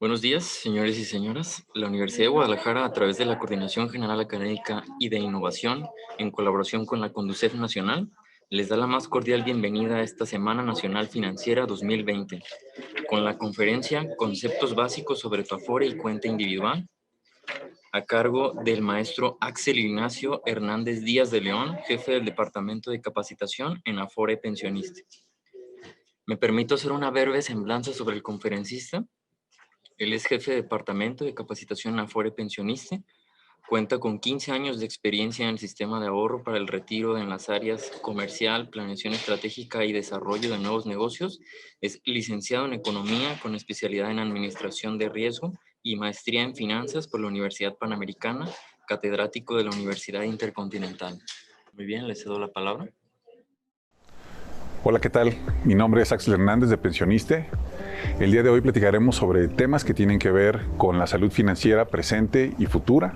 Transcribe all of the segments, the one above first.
Buenos días, señores y señoras. La Universidad de Guadalajara, a través de la Coordinación General Académica y de Innovación, en colaboración con la Conducef Nacional, les da la más cordial bienvenida a esta Semana Nacional Financiera 2020, con la conferencia Conceptos Básicos sobre tu Afore y Cuenta Individual, a cargo del maestro Axel Ignacio Hernández Díaz de León, jefe del Departamento de Capacitación en Afore Pensionista. Me permito hacer una breve semblanza sobre el conferencista. Él es jefe de departamento de capacitación en Afore Pensionista, cuenta con 15 años de experiencia en el sistema de ahorro para el retiro en las áreas comercial, planeación estratégica y desarrollo de nuevos negocios. Es licenciado en economía con especialidad en administración de riesgo y maestría en finanzas por la Universidad Panamericana, catedrático de la Universidad Intercontinental. Muy bien, le cedo la palabra. Hola, ¿qué tal? Mi nombre es Axel Hernández de Pensioniste. El día de hoy platicaremos sobre temas que tienen que ver con la salud financiera presente y futura.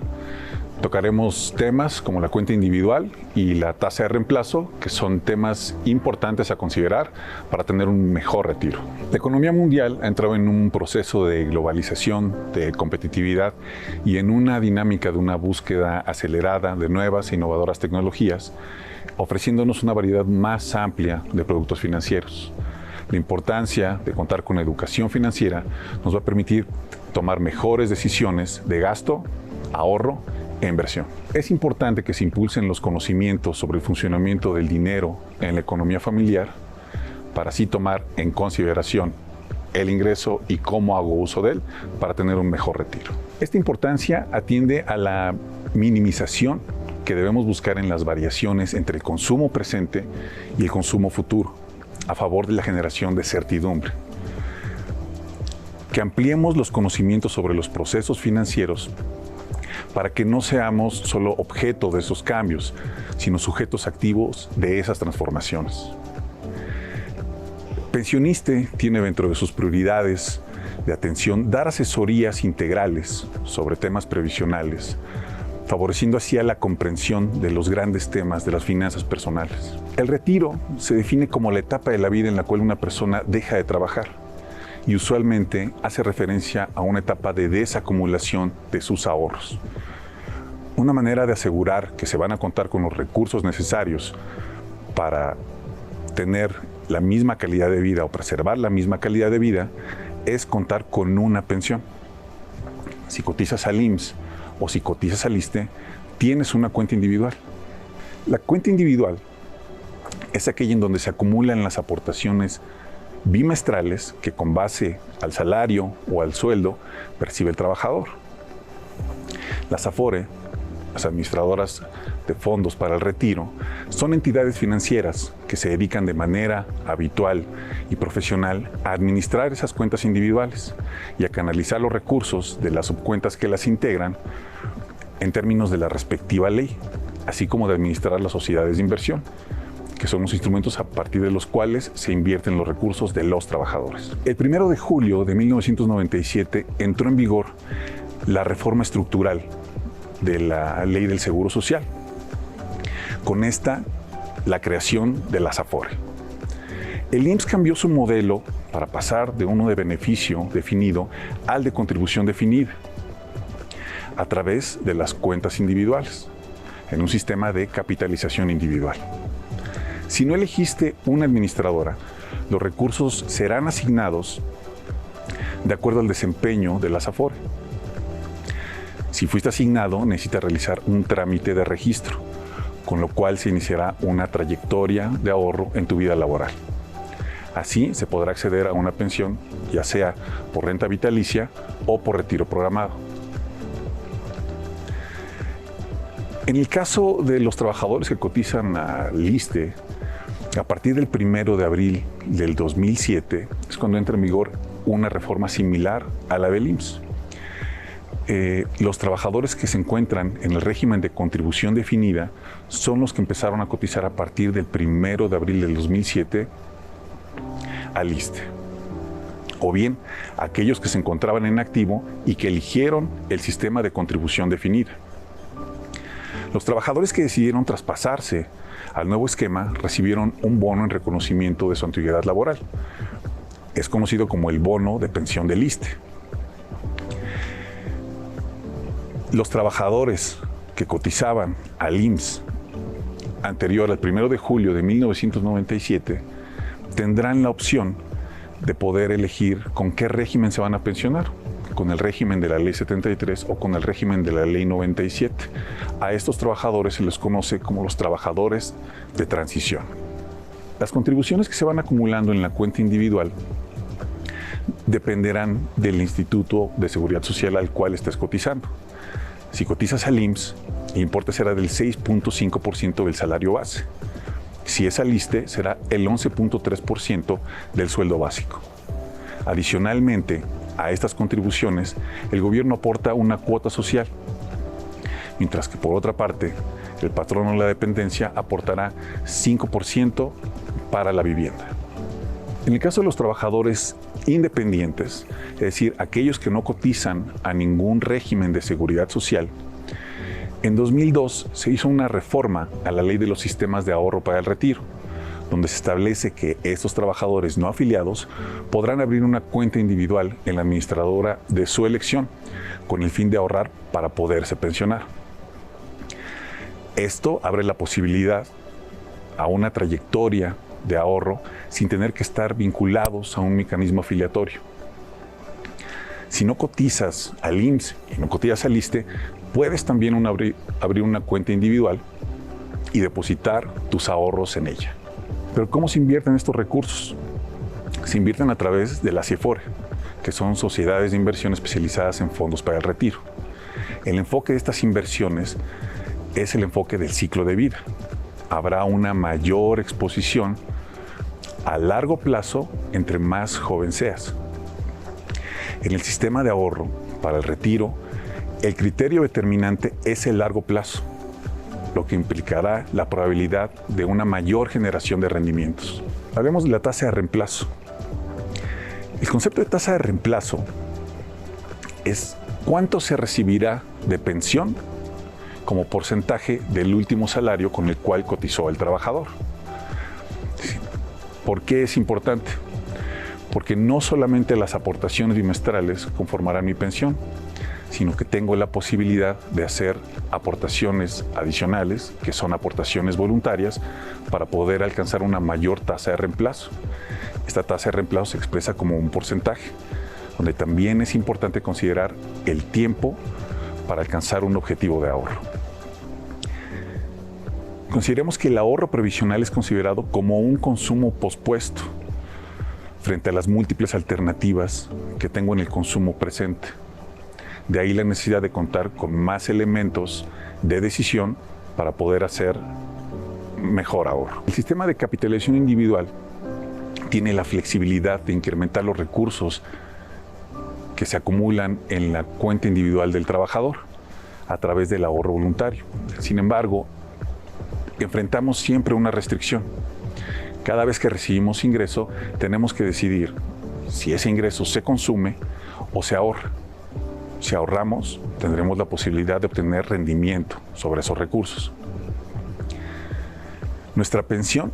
Tocaremos temas como la cuenta individual y la tasa de reemplazo, que son temas importantes a considerar para tener un mejor retiro. La economía mundial ha entrado en un proceso de globalización, de competitividad y en una dinámica de una búsqueda acelerada de nuevas e innovadoras tecnologías, ofreciéndonos una variedad más amplia de productos financieros. La importancia de contar con educación financiera nos va a permitir tomar mejores decisiones de gasto, ahorro e inversión. Es importante que se impulsen los conocimientos sobre el funcionamiento del dinero en la economía familiar para así tomar en consideración el ingreso y cómo hago uso de él para tener un mejor retiro. Esta importancia atiende a la minimización que debemos buscar en las variaciones entre el consumo presente y el consumo futuro, a favor de la generación de certidumbre. Que ampliemos los conocimientos sobre los procesos financieros para que no seamos solo objeto de esos cambios, sino sujetos activos de esas transformaciones. Pensioniste tiene dentro de sus prioridades de atención dar asesorías integrales sobre temas previsionales, favoreciendo así a la comprensión de los grandes temas de las finanzas personales. El retiro se define como la etapa de la vida en la cual una persona deja de trabajar y usualmente hace referencia a una etapa de desacumulación de sus ahorros. Una manera de asegurar que se van a contar con los recursos necesarios para tener la misma calidad de vida o preservar la misma calidad de vida es contar con una pensión. Si cotizas al IMSS o si cotizas al ISSSTE, tienes una cuenta individual. La cuenta individual es aquella en donde se acumulan las aportaciones bimestrales que con base al salario o al sueldo percibe el trabajador. Las Afore, las administradoras de fondos para el retiro, son entidades financieras que se dedican de manera habitual y profesional a administrar esas cuentas individuales y a canalizar los recursos de las subcuentas que las integran en términos de la respectiva ley, así como de administrar las sociedades de inversión, que son los instrumentos a partir de los cuales se invierten los recursos de los trabajadores. El 1 de julio de 1997 entró en vigor la reforma estructural de la Ley del Seguro Social. Con esta, la creación de las Afore. El IMSS cambió su modelo para pasar de uno de beneficio definido al de contribución definida a través de las cuentas individuales, en un sistema de capitalización individual. Si no elegiste una administradora, los recursos serán asignados de acuerdo al desempeño de las Afore. Si fuiste asignado, necesitas realizar un trámite de registro, con lo cual se iniciará una trayectoria de ahorro en tu vida laboral. Así se podrá acceder a una pensión, ya sea por renta vitalicia o por retiro programado. En el caso de los trabajadores que cotizan al ISSSTE, a partir del 1 de abril del 2007 es cuando entra en vigor una reforma similar a la del IMSS. Los trabajadores que se encuentran en el régimen de contribución definida son los que empezaron a cotizar a partir del 1 de abril del 2007 al ISSSTE. O bien, aquellos que se encontraban en activo y que eligieron el sistema de contribución definida. Los trabajadores que decidieron traspasarse al nuevo esquema recibieron un bono en reconocimiento de su antigüedad laboral. Es conocido como el bono de pensión del ISSSTE. Los trabajadores que cotizaban al IMSS anterior al 1 de julio de 1997 tendrán la opción de poder elegir con qué régimen se van a pensionar, con el régimen de la Ley 73 o con el régimen de la Ley 97. A estos trabajadores se les conoce como los trabajadores de transición. Las contribuciones que se van acumulando en la cuenta individual dependerán del Instituto de Seguridad Social al cual estés cotizando. Si cotizas al IMSS, el importe será del 6.5% del salario base. Si es al ISSSTE, será el 11.3% del sueldo básico. Adicionalmente a estas contribuciones, el gobierno aporta una cuota social, mientras que por otra parte, el patrono de la dependencia aportará 5% para la vivienda. En el caso de los trabajadores independientes, es decir, aquellos que no cotizan a ningún régimen de seguridad social, en 2002 se hizo una reforma a la Ley de los Sistemas de Ahorro para el Retiro, donde se establece que estos trabajadores no afiliados podrán abrir una cuenta individual en la administradora de su elección, con el fin de ahorrar para poderse pensionar. Esto abre la posibilidad a una trayectoria de ahorro sin tener que estar vinculados a un mecanismo afiliatorio. Si no cotizas al IMSS y no cotizas al ISSSTE, puedes también abrir una cuenta individual y depositar tus ahorros en ella. Pero ¿cómo se invierten estos recursos? Se invierten a través de las CIEFORE, que son sociedades de inversión especializadas en fondos para el retiro. El enfoque de estas inversiones es el enfoque del ciclo de vida. Habrá una mayor exposición a largo plazo entre más joven seas. En el sistema de ahorro para el retiro, el criterio determinante es el largo plazo, lo que implicará la probabilidad de una mayor generación de rendimientos. Hablemos de la tasa de reemplazo. El concepto de tasa de reemplazo es cuánto se recibirá de pensión como porcentaje del último salario con el cual cotizó el trabajador. ¿Por qué es importante? Porque no solamente las aportaciones bimestrales conformarán mi pensión, sino que tengo la posibilidad de hacer aportaciones adicionales, que son aportaciones voluntarias, para poder alcanzar una mayor tasa de reemplazo. Esta tasa de reemplazo se expresa como un porcentaje, donde también es importante considerar el tiempo para alcanzar un objetivo de ahorro. Consideremos que el ahorro previsional es considerado como un consumo pospuesto frente a las múltiples alternativas que tengo en el consumo presente. De ahí la necesidad de contar con más elementos de decisión para poder hacer mejor ahorro. El sistema de capitalización individual tiene la flexibilidad de incrementar los recursos que se acumulan en la cuenta individual del trabajador a través del ahorro voluntario. Sin embargo, enfrentamos siempre una restricción. Cada vez que recibimos ingreso, tenemos que decidir si ese ingreso se consume o se ahorra. Si ahorramos, tendremos la posibilidad de obtener rendimiento sobre esos recursos. Nuestra pensión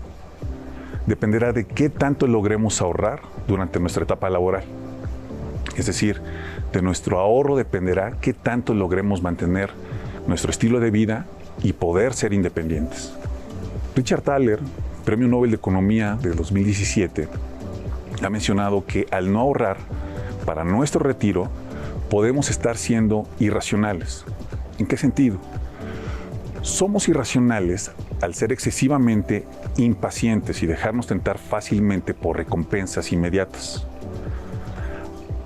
dependerá de qué tanto logremos ahorrar durante nuestra etapa laboral. Es decir, de nuestro ahorro dependerá qué tanto logremos mantener nuestro estilo de vida y poder ser independientes. Richard Thaler, Premio Nobel de Economía de 2017, ha mencionado que al no ahorrar para nuestro retiro, podemos estar siendo irracionales. ¿En qué sentido? Somos irracionales al ser excesivamente impacientes y dejarnos tentar fácilmente por recompensas inmediatas.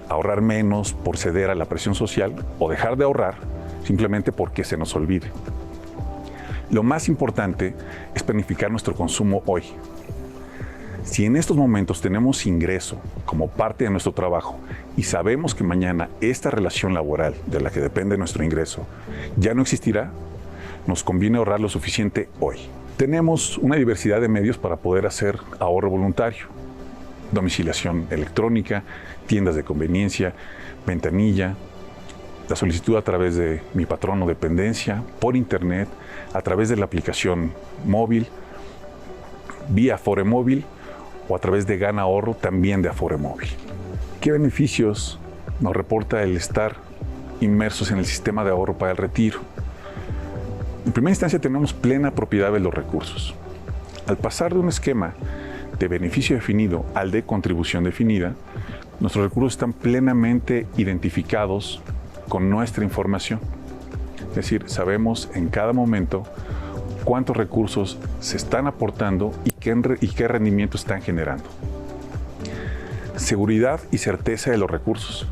Ahorrar menos por ceder a la presión social o dejar de ahorrar simplemente porque se nos olvide. Lo más importante es planificar nuestro consumo hoy. Si en estos momentos tenemos ingreso como parte de nuestro trabajo y sabemos que mañana esta relación laboral de la que depende nuestro ingreso ya no existirá, nos conviene ahorrar lo suficiente hoy. Tenemos una diversidad de medios para poder hacer ahorro voluntario. Domiciliación electrónica, tiendas de conveniencia, ventanilla, la solicitud a través de mi patrón o dependencia, por internet, a través de la aplicación móvil, vía Afore Móvil o a través de Gana Ahorro también de Afore Móvil. ¿Qué beneficios nos reporta el estar inmersos en el sistema de ahorro para el retiro. En primera instancia tenemos plena propiedad de los recursos. Al pasar de un esquema de beneficio definido al de contribución definida, nuestros recursos están plenamente identificados con nuestra información. Es decir, sabemos en cada momento cuántos recursos se están aportando y qué rendimiento están generando. Seguridad y certeza de los recursos.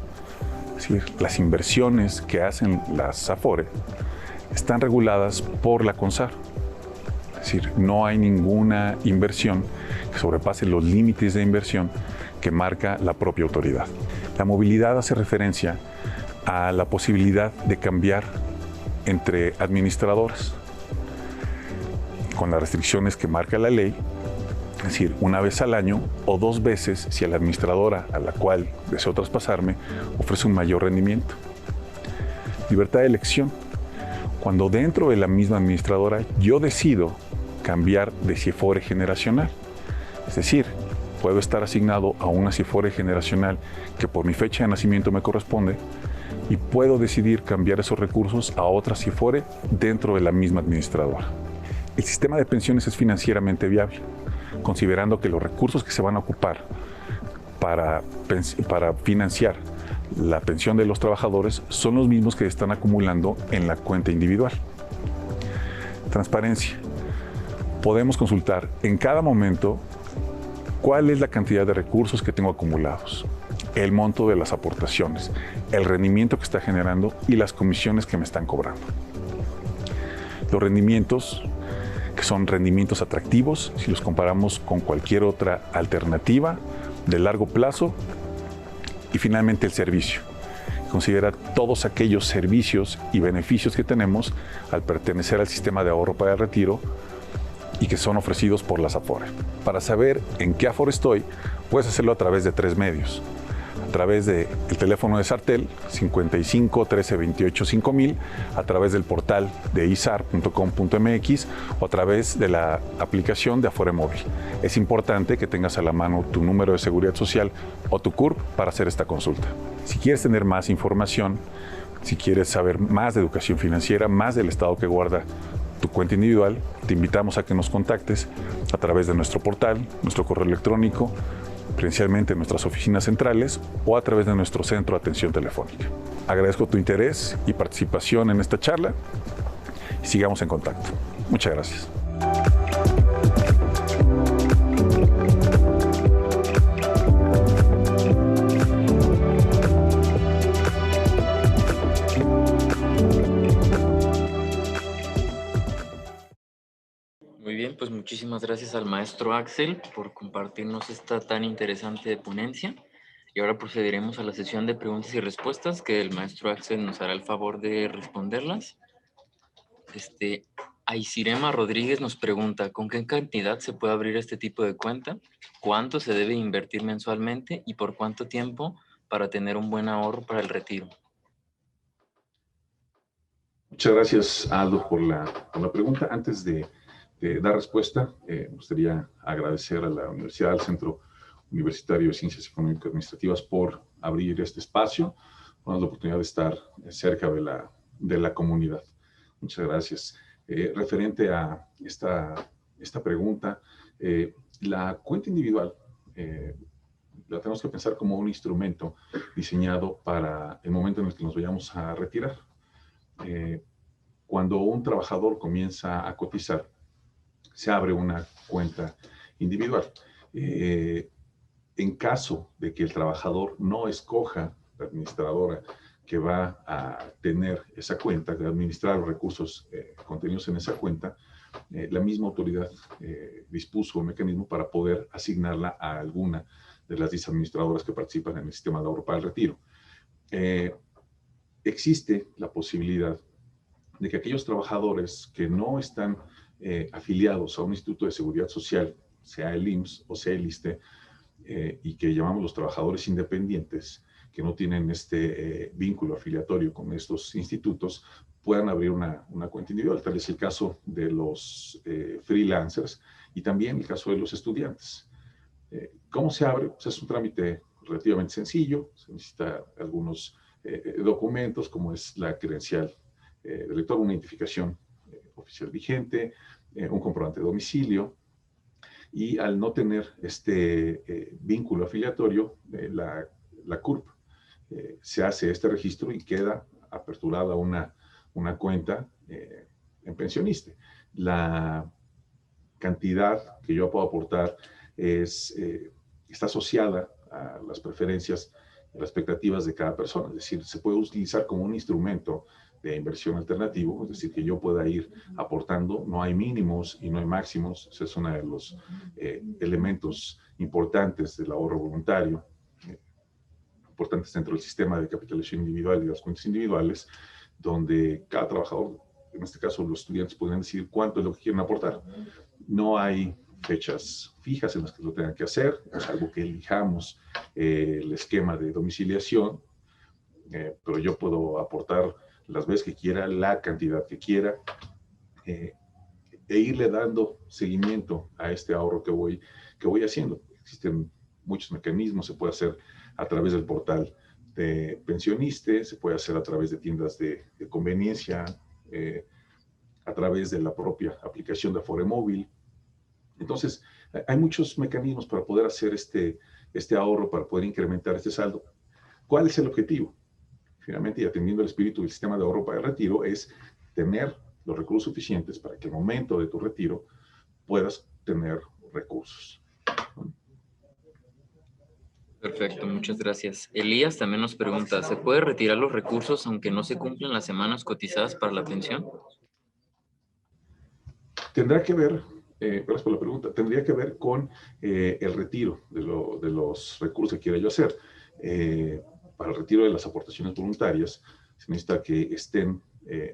Es decir, las inversiones que hacen las Afore están reguladas por la CONSAR. Es decir, no hay ninguna inversión que sobrepase los límites de inversión que marca la propia autoridad. La movilidad hace referencia a la posibilidad de cambiar entre administradoras con las restricciones que marca la ley, es decir, una vez al año o 2 veces si a la administradora a la cual deseo traspasarme ofrece un mayor rendimiento. Libertad de elección. Cuando dentro de la misma administradora yo decido cambiar de CIFORE generacional, es decir, puedo estar asignado a una CIFORE generacional que por mi fecha de nacimiento me corresponde y puedo decidir cambiar esos recursos a otra CIFORE dentro de la misma administradora. El sistema de pensiones es financieramente viable, considerando que los recursos que se van a ocupar para financiar la pensión de los trabajadores son los mismos que están acumulando en la cuenta individual. Transparencia. Podemos consultar en cada momento cuál es la cantidad de recursos que tengo acumulados, el monto de las aportaciones, el rendimiento que está generando y las comisiones que me están cobrando. Los rendimientos, que son rendimientos atractivos, si los comparamos con cualquier otra alternativa de largo plazo. Y finalmente el servicio. Considera todos aquellos servicios y beneficios que tenemos al pertenecer al sistema de ahorro para el retiro y que son ofrecidos por las Afore. Para saber en qué Afore estoy, puedes hacerlo a través de 3 medios. A través del teléfono de Sartel 55 13 28 5000, a través del portal de isar.com.mx o a través de la aplicación de Afore Móvil. Es importante que tengas a la mano tu número de seguridad social o tu CURP para hacer esta consulta. Si quieres tener más información, si quieres saber más de educación financiera, más del estado que guarda tu cuenta individual, te invitamos a que nos contactes a través de nuestro portal, nuestro correo electrónico, presencialmente en nuestras oficinas centrales o a través de nuestro centro de atención telefónica. Agradezco tu interés y participación en esta charla y sigamos en contacto. Muchas gracias. Muy bien, pues muchísimas gracias al maestro Axel por compartirnos esta tan interesante ponencia. Y ahora procederemos a la sesión de preguntas y respuestas, que el maestro Axel nos hará el favor de responderlas. Aisirema Rodríguez nos pregunta, ¿con qué cantidad se puede abrir este tipo de cuenta? ¿Cuánto se debe invertir mensualmente y por cuánto tiempo para tener un buen ahorro para el retiro? Muchas gracias, Aldo, por la pregunta. Antes de dar respuesta, me gustaría agradecer a la Universidad, al Centro Universitario de Ciencias Económicas y Administrativas por abrir este espacio, por darnos la oportunidad de estar cerca de la comunidad. Muchas gracias. Referente a esta pregunta, la cuenta individual la tenemos que pensar como un instrumento diseñado para el momento en el que nos vayamos a retirar. Cuando un trabajador comienza a cotizar, se abre una cuenta individual. En caso de que el trabajador no escoja la administradora que va a tener esa cuenta, que va a administrar los recursos contenidos en esa cuenta, la misma autoridad dispuso un mecanismo para poder asignarla a alguna de las 10 administradoras que participan en el sistema de ahorro para el retiro. Existe la posibilidad de que aquellos trabajadores que no están afiliados a un instituto de seguridad social, sea el IMSS o sea el ISSSTE, y que llamamos los trabajadores independientes, que no tienen este vínculo afiliatorio con estos institutos, puedan abrir una cuenta individual. Tal es el caso de los freelancers y también el caso de los estudiantes. ¿Cómo se abre? Pues es un trámite relativamente sencillo, se necesita algunos documentos como es la credencial del lector, una identificación oficial vigente, un comprobante de domicilio, y al no tener este vínculo afiliatorio, la CURP se hace este registro y queda aperturada una cuenta en pensionista. La cantidad que yo puedo aportar está asociada a las preferencias y las expectativas de cada persona. Es decir, se puede utilizar como un instrumento de inversión alternativo, es decir, que yo pueda ir aportando. No hay mínimos y no hay máximos. Ese es uno de los elementos importantes del ahorro voluntario, importantes dentro del sistema de capitalización individual y las cuentas individuales, donde cada trabajador, en este caso los estudiantes, podrían decidir cuánto es lo que quieren aportar. No hay fechas fijas en las que lo tengan que hacer, salvo que elijamos el esquema de domiciliación, pero yo puedo aportar las veces que quiera, la cantidad que quiera, e irle dando seguimiento a este ahorro que voy haciendo. Existen muchos mecanismos, se puede hacer a través del portal de pensionistas, se puede hacer a través de tiendas de conveniencia, a través de la propia aplicación de Afore Móvil. Entonces, hay muchos mecanismos para poder hacer este ahorro, para poder incrementar este saldo. ¿Cuál es el objetivo? Finalmente, y atendiendo el espíritu del sistema de ahorro para el retiro, es tener los recursos suficientes para que al momento de tu retiro puedas tener recursos. Perfecto, muchas gracias. Elías también nos pregunta, ¿se puede retirar los recursos aunque no se cumplan las semanas cotizadas para la pensión? Tendrá que ver, gracias por la pregunta, tendría que ver con el retiro de los recursos que quiera yo hacer. Para el retiro de las aportaciones voluntarias, se necesita que estén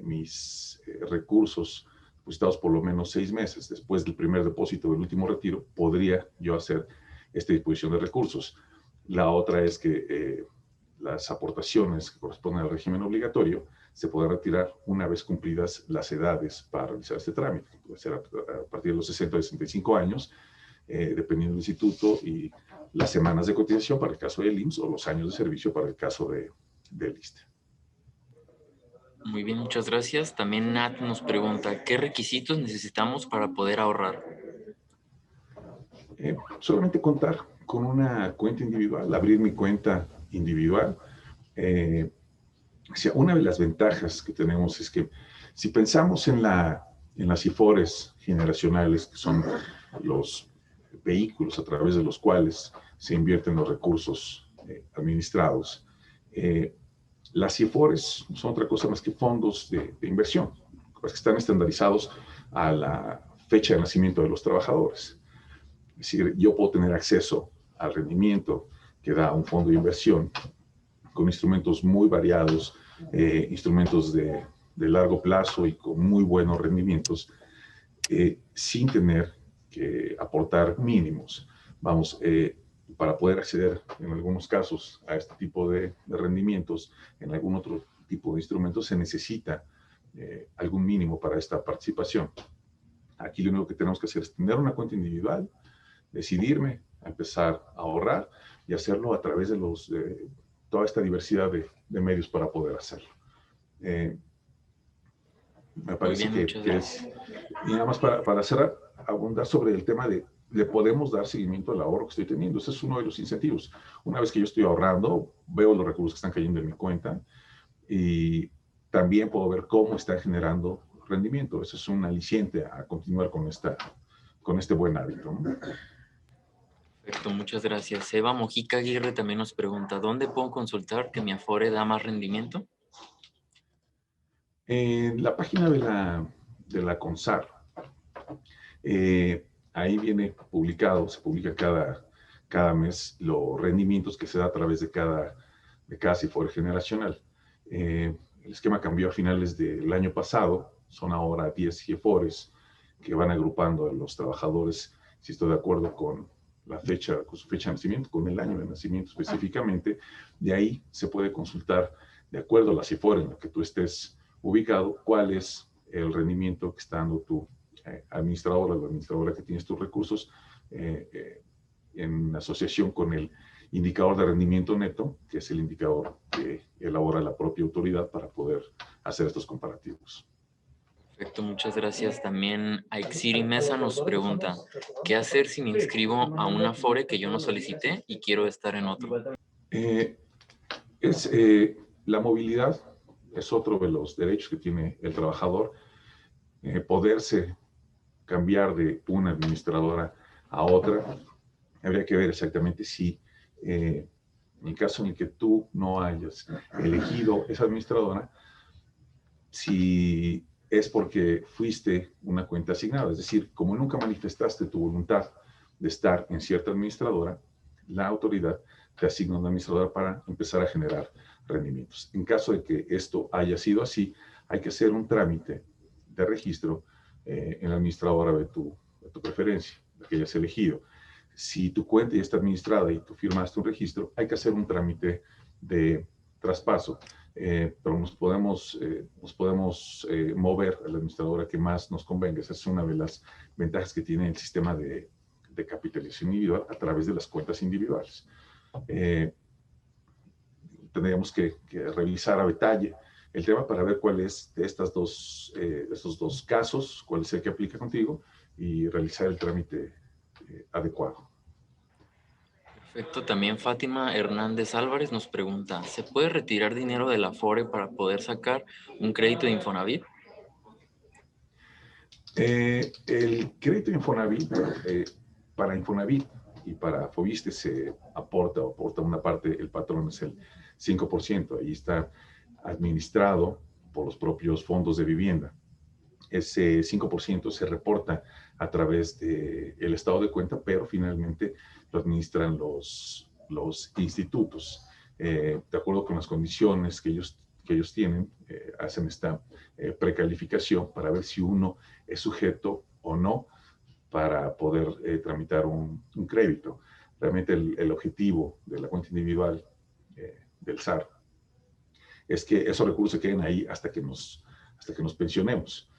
mis recursos depositados por lo menos 6 meses. Después del primer depósito del último retiro, podría yo hacer esta disposición de recursos. La otra es que las aportaciones que corresponden al régimen obligatorio se podrán retirar una vez cumplidas las edades para realizar este trámite. Puede ser a partir de los 60 o 65 años, dependiendo del instituto, y las semanas de cotización para el caso del IMSS o los años de servicio para el caso del ISSSTE. Muy bien, muchas gracias. También Nat nos pregunta, ¿qué requisitos necesitamos para poder ahorrar? Solamente contar con una cuenta individual, abrir mi cuenta individual. Una de las ventajas que tenemos es que si pensamos en las IFORES generacionales, que son los vehículos a través de los cuales se invierten los recursos administrados, las IFORES no son otra cosa más que fondos de inversión, que están estandarizados a la fecha de nacimiento de los trabajadores. Es decir, yo puedo tener acceso al rendimiento que da un fondo de inversión con instrumentos muy variados, instrumentos de largo plazo y con muy buenos rendimientos, sin tener que aportar mínimos. Vamos, para poder acceder en algunos casos a este tipo de rendimientos, en algún otro tipo de instrumentos se necesita algún mínimo para esta participación. Aquí lo único que tenemos que hacer es tener una cuenta individual, decidirme a empezar a ahorrar y hacerlo a través de toda esta diversidad de medios para poder hacerlo. Me parece bien, que es... Y nada más para cerrar, abundar sobre el tema de le podemos dar seguimiento al ahorro que estoy teniendo. Ese es uno de los incentivos. Una vez que yo estoy ahorrando, veo los recursos que están cayendo en mi cuenta y también puedo ver cómo están generando rendimiento. Eso es un aliciente a continuar con este buen hábito, ¿no? Perfecto, muchas gracias. Eva Mojica Aguirre también nos pregunta, ¿dónde puedo consultar que mi Afore da más rendimiento? En la página de la CONSAR, ahí viene publicado, se publica cada mes los rendimientos que se da a través de cada CIFORE generacional. El esquema cambió a finales del año pasado, son ahora 10 CIFORES que van agrupando a los trabajadores, si estoy de acuerdo con la fecha, con su fecha de nacimiento, con el año de nacimiento específicamente. De ahí se puede consultar, de acuerdo a la CIFORE en la que tú estés ubicado, cuál es el rendimiento que está dando tu administradora, la administradora que tienes tus recursos, en asociación con el indicador de rendimiento neto, que es el indicador que el elabora la propia autoridad para poder hacer estos comparativos. Perfecto, muchas gracias. También Aixiri Mesa nos pregunta, ¿qué hacer si me inscribo a un Afore que yo no solicité y quiero estar en otro? La movilidad es otro de los derechos que tiene el trabajador, poderse cambiar de una administradora a otra. Habría que ver exactamente si, en el caso en el que tú no hayas elegido esa administradora, si es porque fuiste una cuenta asignada, es decir, como nunca manifestaste tu voluntad de estar en cierta administradora, la autoridad te asigna una administradora para empezar a generar rendimientos. En caso de que esto haya sido así, hay que hacer un trámite de registro en la administradora de tu preferencia, la que hayas elegido. Si tu cuenta ya está administrada y tú firmaste un registro, hay que hacer un trámite de traspaso, pero nos podemos mover a la administradora que más nos convenga. Esa es una de las ventajas que tiene el sistema de capitalización individual a través de las cuentas individuales. Tendríamos que revisar a detalle el tema para ver cuál es de estos dos casos, cuál es el que aplica contigo y realizar el trámite adecuado. Perfecto. También Fátima Hernández Álvarez nos pregunta, ¿se puede retirar dinero del Afore para poder sacar un crédito de Infonavit? El crédito de Infonavit, para Infonavit y para Fobiste se aporta una parte, el patrón es el 5%, ahí está administrado por los propios fondos de vivienda. Ese 5% se reporta a través del estado de cuenta, pero finalmente lo administran los institutos. De acuerdo con las condiciones que ellos tienen, hacen esta precalificación para ver si uno es sujeto o no para poder tramitar un crédito. Realmente el objetivo de la cuenta individual del SAR es que esos recursos se queden ahí hasta que nos pensionemos.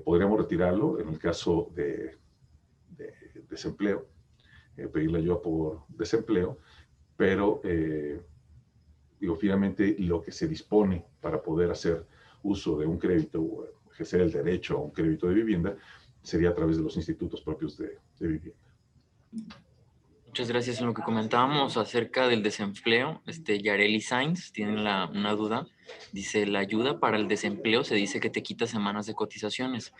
Podríamos retirarlo en el caso de desempleo, pedir la ayuda por desempleo, pero finalmente lo que se dispone para poder hacer uso de un crédito o ejercer el derecho a un crédito de vivienda sería a través de los institutos propios de vivienda. Muchas gracias. En lo que comentábamos acerca del desempleo, Yareli Sainz tiene una duda. Dice, la ayuda para el desempleo se dice que te quita semanas de cotizaciones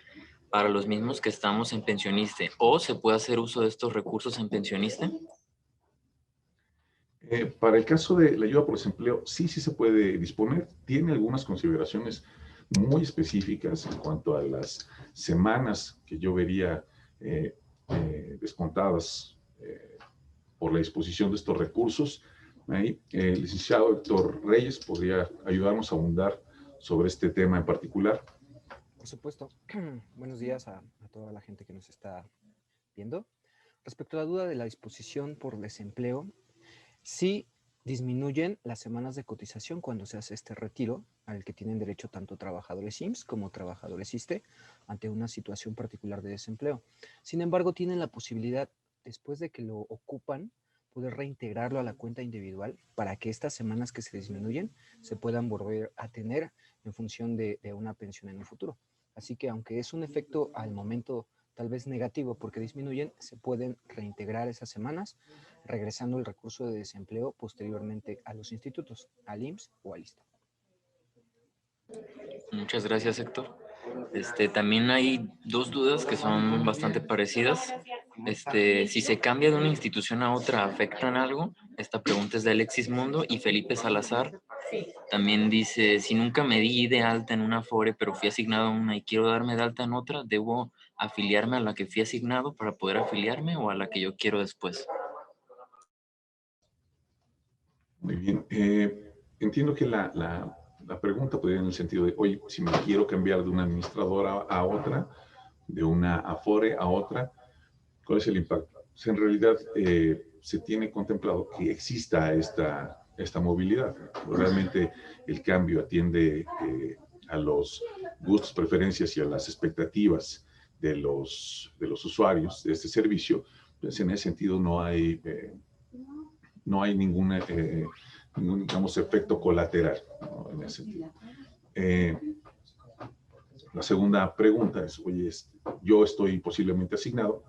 para los mismos que estamos en pensioniste. ¿O se puede hacer uso de estos recursos en pensioniste? Para el caso de la ayuda por desempleo, sí se puede disponer. Tiene algunas consideraciones muy específicas en cuanto a las semanas que yo vería descontadas por la disposición de estos recursos. Ahí, el licenciado Héctor Reyes podría ayudarnos a abundar sobre este tema en particular. Por supuesto. Buenos días a toda la gente que nos está viendo. Respecto a la duda de la disposición por desempleo, sí disminuyen las semanas de cotización cuando se hace este retiro al que tienen derecho tanto trabajadores IMSS como trabajadores ISSSTE ante una situación particular de desempleo. Sin embargo, tienen la posibilidad, después de que lo ocupan, poder reintegrarlo a la cuenta individual para que estas semanas que se disminuyen se puedan volver a tener en función de una pensión en un futuro. Así que aunque es un efecto al momento tal vez negativo porque disminuyen, se pueden reintegrar esas semanas regresando el recurso de desempleo posteriormente a los institutos, al IMSS o al ISSSTE. Muchas gracias, Héctor. También hay dos dudas que son bastante parecidas. Si se cambia de una institución a otra, ¿afectan algo? Esta pregunta es de Alexis Mundo y Felipe Salazar. También dice, si nunca me di de alta en una Afore, pero fui asignado a una y quiero darme de alta en otra, ¿debo afiliarme a la que fui asignado para poder afiliarme o a la que yo quiero después? Muy bien. Entiendo que la pregunta podría ir en el sentido de, oye, si me quiero cambiar de una administradora a otra, de una Afore a otra, ¿cuál es el impacto? Pues en realidad se tiene contemplado que exista esta movilidad. Realmente el cambio atiende a los gustos, preferencias y a las expectativas de los usuarios de este servicio. Entonces, en ese sentido no hay ninguna ningún, digamos, efecto colateral, ¿no? En ese sentido. La segunda pregunta es, oye, yo estoy posiblemente asignado,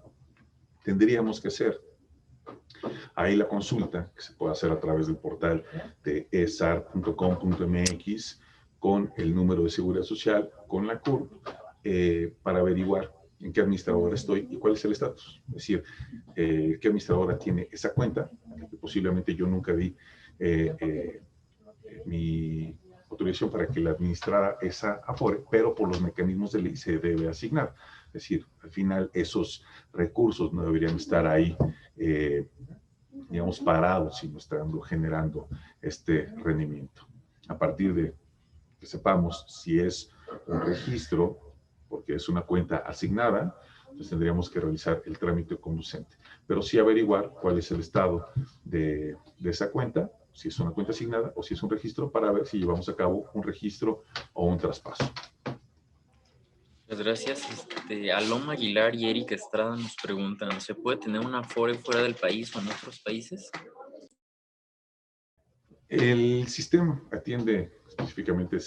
tendríamos que hacer ahí la consulta, que se puede hacer a través del portal de esar.com.mx con el número de seguridad social, con la CURP, para averiguar en qué administradora estoy y cuál es el estatus. Es decir, qué administradora tiene esa cuenta, que posiblemente yo nunca di mi autorización para que la administrara esa Afore, pero por los mecanismos de ley se debe asignar. Es decir, al final esos recursos no deberían estar ahí, digamos, parados, sino estando generando este rendimiento. A partir de que sepamos si es un registro, porque es una cuenta asignada, entonces tendríamos que realizar el trámite conducente. Pero sí averiguar cuál es el estado de esa cuenta, si es una cuenta asignada o si es un registro, para ver si llevamos a cabo un registro o un traspaso. Muchas gracias. Aloma Aguilar y Erika Estrada nos preguntan, ¿se puede tener una Afore fuera del país o en otros países? El sistema atiende específicamente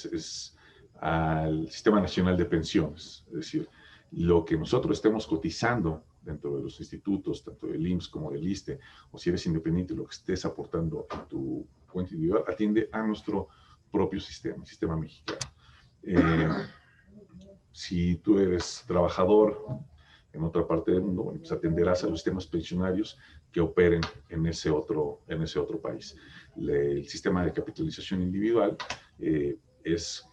al Sistema Nacional de Pensiones, es decir, lo que nosotros estemos cotizando dentro de los institutos, tanto del IMSS como del ISSSTE, o si eres independiente, lo que estés aportando en tu cuenta individual, atiende a nuestro propio sistema, el sistema mexicano. Si tú eres trabajador en otra parte del mundo, bueno, pues atenderás a los sistemas pensionarios que operen en ese otro país. El sistema de capitalización individual es,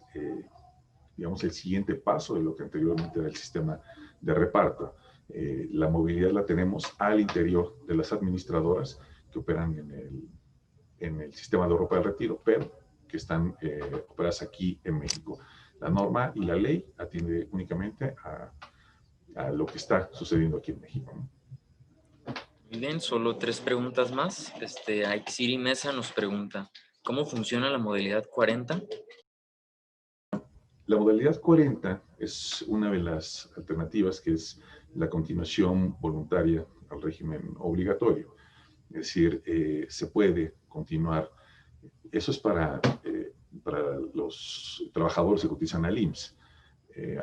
digamos, el siguiente paso de lo que anteriormente era el sistema de reparto. La movilidad la tenemos al interior de las administradoras que operan en el sistema de Europa del Retiro, pero que están operadas aquí en México. La norma y la ley atiende únicamente a lo que está sucediendo aquí en México, ¿no? Muy bien, solo 3 preguntas más. Aixiri Mesa nos pregunta, ¿cómo funciona la modalidad 40? La modalidad 40 es una de las alternativas que es la continuación voluntaria al régimen obligatorio. Es decir, se puede continuar. Eso es para los trabajadores que cotizan al IMSS.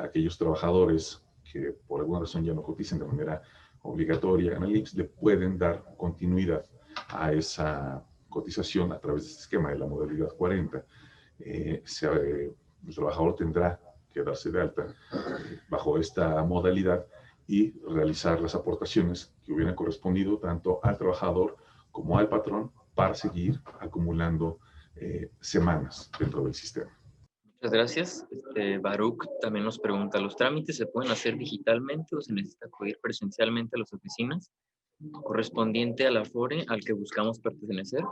Aquellos trabajadores que por alguna razón ya no cotizan de manera obligatoria en el IMSS, le pueden dar continuidad a esa cotización a través de este esquema de la modalidad 40. El trabajador tendrá que darse de alta bajo esta modalidad y realizar las aportaciones que hubieran correspondido tanto al trabajador como al patrón para seguir acumulando semanas dentro del sistema. Muchas gracias. Baruch también nos pregunta, ¿los trámites se pueden hacer digitalmente o se necesita acudir presencialmente a las oficinas correspondiente al Afore al que buscamos pertenecer?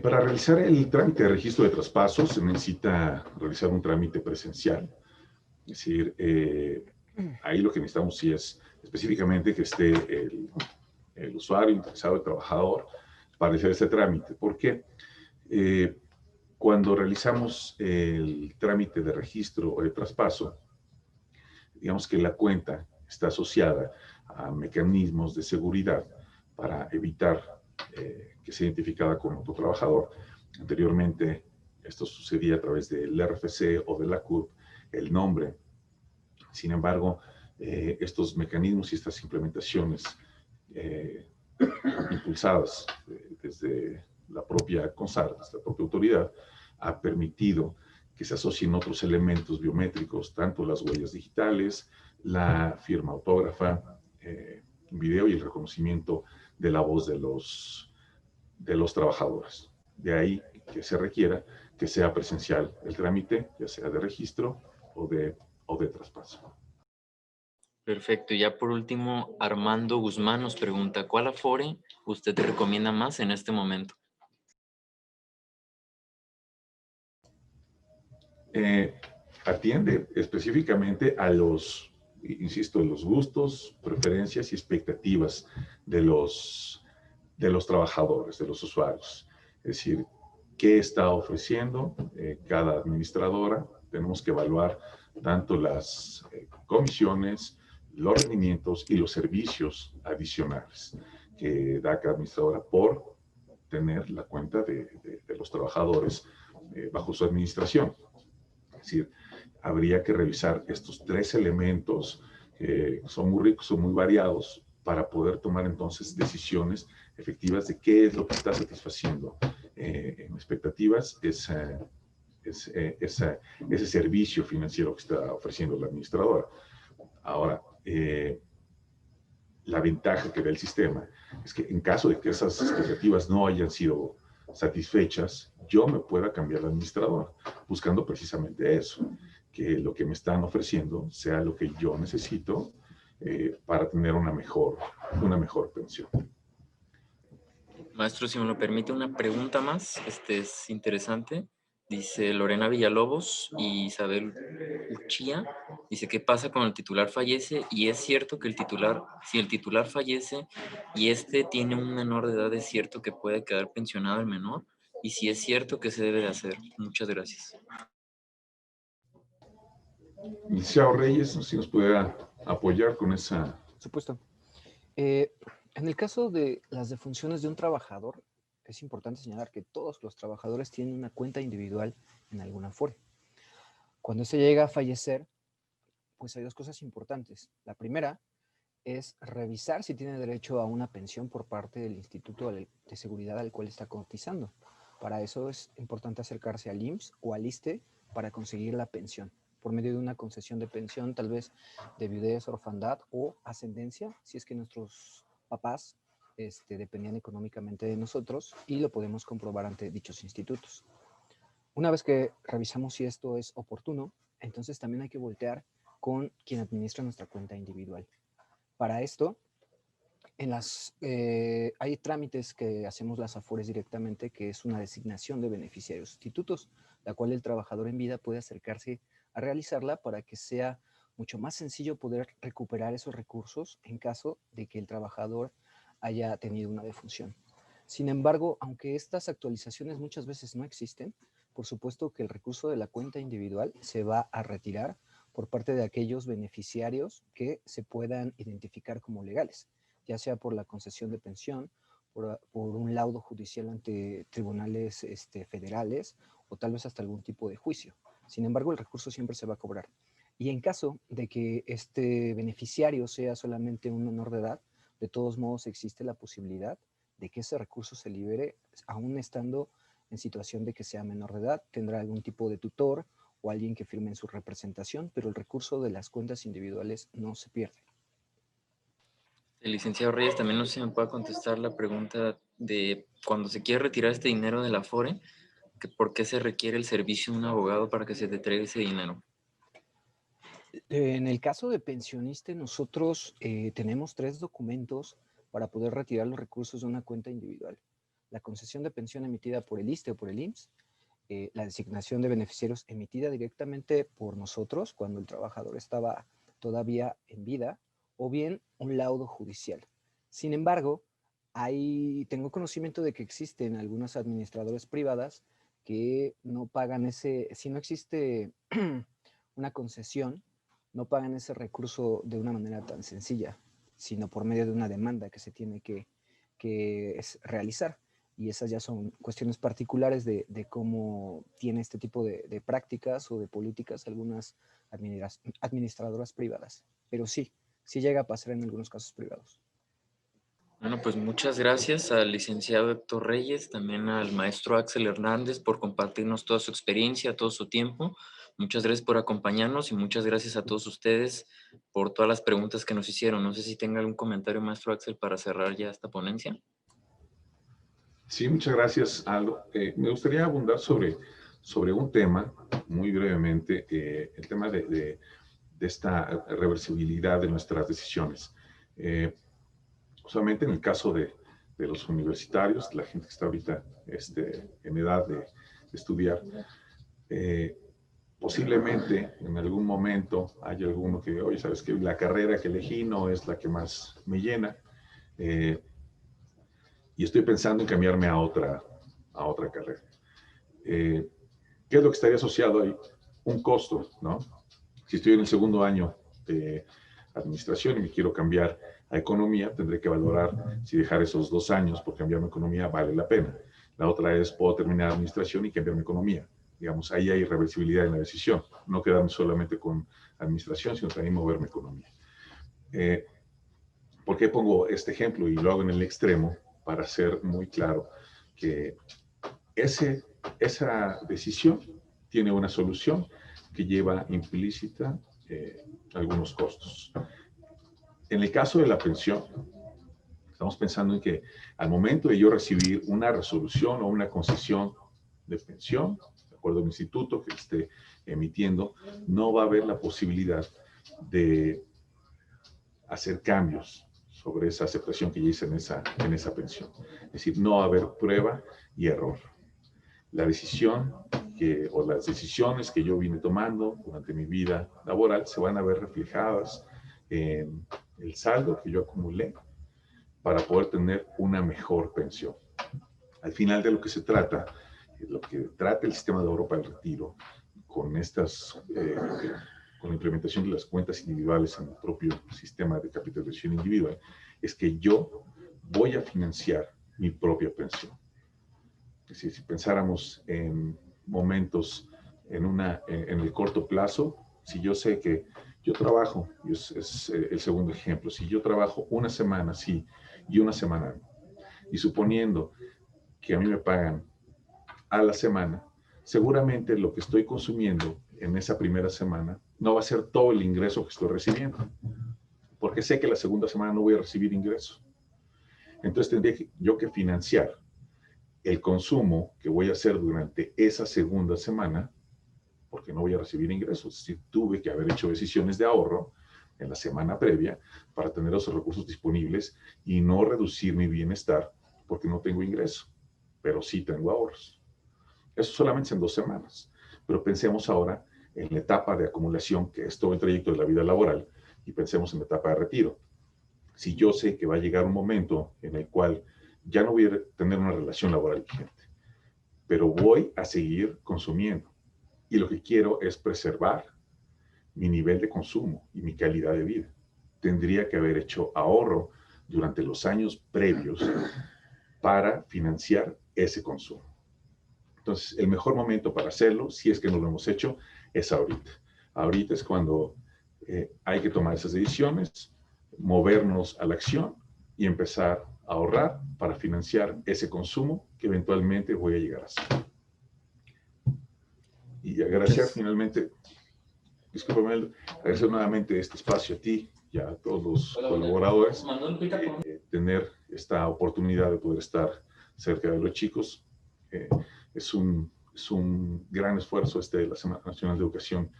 Para realizar el trámite de registro de traspasos se necesita realizar un trámite presencial. Es decir, ahí lo que necesitamos sí es específicamente que esté el usuario interesado, el trabajador, para realizar este trámite. ¿Por qué? Cuando realizamos el trámite de registro o de traspaso, digamos que la cuenta está asociada a mecanismos de seguridad para evitar que sea identificada como otro trabajador. Anteriormente, esto sucedía a través del RFC o de la CURP, el nombre. Sin embargo, estos mecanismos y estas implementaciones impulsadas desde la propia CONSAR, desde la propia autoridad, ha permitido que se asocien otros elementos biométricos, tanto las huellas digitales, la firma autógrafa, video y el reconocimiento de la voz de los trabajadores. De ahí que se requiera que sea presencial el trámite, ya sea de registro o de traspaso. Perfecto. Y ya por último, Armando Guzmán nos pregunta, ¿cuál Afore usted te recomienda más en este momento? Atiende específicamente a los, insisto, los gustos, preferencias y expectativas de los trabajadores, de los usuarios. Es decir, qué está ofreciendo cada administradora. Tenemos que evaluar tanto las comisiones, los rendimientos y los servicios adicionales que da cada administradora por tener la cuenta de los trabajadores bajo su administración. Es decir, habría que revisar estos tres elementos, son muy ricos, son muy variados, para poder tomar entonces decisiones efectivas de qué es lo que está satisfaciendo en expectativas ese servicio financiero que está ofreciendo la administradora. Ahora, la ventaja que da el sistema es que en caso de que esas expectativas no hayan sido satisfechas, yo me pueda cambiar de administrador, buscando precisamente eso, que lo que me están ofreciendo sea lo que yo necesito para tener una mejor pensión. Maestro, si me lo permite, una pregunta más, es interesante. Dice Lorena Villalobos y Isabel Uchía, dice, ¿qué pasa cuando el titular fallece? Y es cierto que si el titular fallece y tiene un menor de edad, ¿es cierto que puede quedar pensionado el menor? Y si es cierto, ¿qué se debe de hacer? Muchas gracias. Licenciado Reyes, si nos pudiera apoyar con esa... Por supuesto. En el caso de las defunciones de un trabajador, es importante señalar que todos los trabajadores tienen una cuenta individual en alguna Afore. Cuando se llega a fallecer, pues hay dos cosas importantes. La primera es revisar si tiene derecho a una pensión por parte del Instituto de Seguridad al cual está cotizando. Para eso es importante acercarse al IMSS o al ISSSTE para conseguir la pensión, por medio de una concesión de pensión, tal vez de viudez, orfandad o ascendencia, si es que nuestros papás dependían económicamente de nosotros, y lo podemos comprobar ante dichos institutos. Una vez que revisamos si esto es oportuno, entonces también hay que voltear con quien administra nuestra cuenta individual. Para esto, hay trámites que hacemos las Afores directamente, que es una designación de beneficiarios sustitutos, la cual el trabajador en vida puede acercarse a realizarla para que sea mucho más sencillo poder recuperar esos recursos en caso de que el trabajador haya tenido una defunción. Sin embargo, aunque estas actualizaciones muchas veces no existen, por supuesto que el recurso de la cuenta individual se va a retirar por parte de aquellos beneficiarios que se puedan identificar como legales, ya sea por la concesión de pensión, por un laudo judicial ante tribunales federales o tal vez hasta algún tipo de juicio. Sin embargo, el recurso siempre se va a cobrar. Y en caso de que este beneficiario sea solamente un menor de edad, de todos modos existe la posibilidad de que ese recurso se libere aún estando en situación de que sea menor de edad. Tendrá algún tipo de tutor o alguien que firme en su representación, pero el recurso de las cuentas individuales no se pierde. El licenciado Reyes, también no sé si me puede contestar la pregunta de cuando se quiere retirar este dinero de la Afore, que por qué se requiere el servicio de un abogado para que se te entregue ese dinero. En el caso de pensionista, nosotros tenemos 3 documentos para poder retirar los recursos de una cuenta individual: la concesión de pensión emitida por el ISSSTE o por el IMSS, la designación de beneficiarios emitida directamente por nosotros cuando el trabajador estaba todavía en vida, o bien un laudo judicial. Sin embargo, tengo conocimiento de que existen algunas administradoras privadas que no pagan si no existe una concesión, no pagan ese recurso de una manera tan sencilla, sino por medio de una demanda que se tiene que realizar. Y esas ya son cuestiones particulares de cómo tiene este tipo de prácticas o de políticas algunas administradoras privadas. Pero sí llega a pasar en algunos casos privados. Bueno, pues muchas gracias al licenciado Héctor Reyes, también al maestro Axel Hernández por compartirnos toda su experiencia, todo su tiempo. Muchas gracias por acompañarnos y muchas gracias a todos ustedes por todas las preguntas que nos hicieron. No sé si tenga algún comentario, maestro Axel, para cerrar ya esta ponencia. Sí, muchas gracias, Aldo. Me gustaría abundar sobre un tema, muy brevemente, el tema de esta reversibilidad de nuestras decisiones. Solamente en el caso de los universitarios, la gente que está ahorita en edad de estudiar, posiblemente en algún momento haya alguno que, oye, ¿sabes qué? La carrera que elegí no es la que más me llena. Y estoy pensando en cambiarme a otra carrera. ¿Qué es lo que estaría asociado ahí? Un costo, ¿no? Si estoy en el segundo año de administración y me quiero cambiar a economía, tendré que valorar si dejar esos 2 años por cambiar mi economía vale la pena. La otra es, puedo terminar administración y cambiar mi economía. Digamos, ahí hay reversibilidad en la decisión. No quedarme solamente con administración, sino también mover mi economía. ¿Por qué pongo este ejemplo? Y lo hago en el extremo para ser muy claro que esa decisión tiene una solución que lleva implícita algunos costos. En el caso de la pensión, estamos pensando en que al momento de yo recibir una resolución o una concesión de pensión, de acuerdo al instituto que esté emitiendo, no va a haber la posibilidad de hacer cambios sobre esa aceptación que ya hice en esa pensión. Es decir, no va a haber prueba y error. La decisión o las decisiones que yo vine tomando durante mi vida laboral se van a ver reflejadas en el saldo que yo acumulé para poder tener una mejor pensión. Al final de lo que se trata, lo que trata el sistema de ahorro para el retiro, con la implementación de las cuentas individuales en el propio sistema de capitalización individual, es que yo voy a financiar mi propia pensión. Es decir, si pensáramos en momentos en el corto plazo, si yo sé que yo trabajo, y es el segundo ejemplo, si yo trabajo una semana sí y una semana no, y suponiendo que a mí me pagan a la semana, seguramente lo que estoy consumiendo en esa primera semana no va a ser todo el ingreso que estoy recibiendo, porque sé que la segunda semana no voy a recibir ingreso. Entonces tendría yo que financiar el consumo que voy a hacer durante esa segunda semana, porque no voy a recibir ingresos. Es decir, tuve que haber hecho decisiones de ahorro en la semana previa para tener esos recursos disponibles y no reducir mi bienestar porque no tengo ingreso, pero sí tengo ahorros. Eso solamente en 2 semanas. Pero pensemos ahora en la etapa de acumulación, que es todo el trayecto de la vida laboral, y pensemos en la etapa de retiro. Si yo sé que va a llegar un momento en el cual ya no voy a tener una relación laboral vigente, pero voy a seguir consumiendo. Y lo que quiero es preservar mi nivel de consumo y mi calidad de vida. Tendría que haber hecho ahorro durante los años previos para financiar ese consumo. Entonces, el mejor momento para hacerlo, si es que no lo hemos hecho, es ahorita. Ahorita es cuando hay que tomar esas decisiones, movernos a la acción y empezar a ahorrar para financiar ese consumo que eventualmente voy a llegar a hacer. Y agradecer finalmente, discúlpame, agradecer nuevamente este espacio a ti y a todos los colaboradores, tener esta oportunidad de poder estar cerca de los chicos. Es un gran esfuerzo de la Semana Nacional de Educación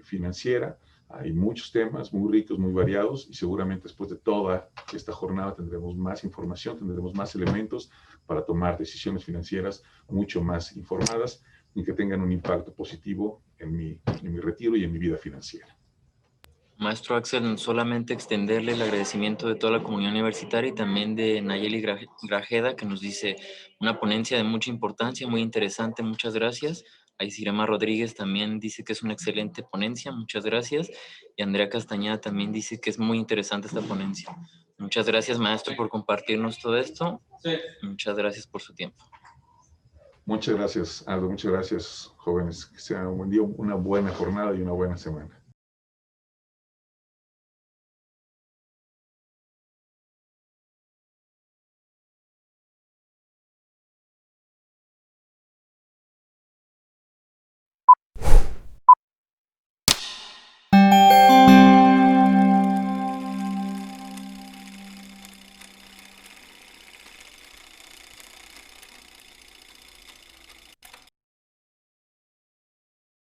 Financiera. Hay muchos temas muy ricos, muy variados, y seguramente después de toda esta jornada tendremos más información, tendremos más elementos para tomar decisiones financieras mucho más informadas y que tengan un impacto positivo en mi retiro y en mi vida financiera. Maestro Axel, solamente extenderle el agradecimiento de toda la comunidad universitaria y también de Nayeli Grajeda, que nos dice una ponencia de mucha importancia, muy interesante, muchas gracias. Aisirema Rodríguez también dice que es una excelente ponencia, muchas gracias. Y Andrea Castañeda también dice que es muy interesante esta ponencia. Muchas gracias, maestro, por compartirnos todo esto. Sí. Muchas gracias por su tiempo. Muchas gracias, Aldo. Muchas gracias, jóvenes. Que sea un buen día, una buena jornada y una buena semana.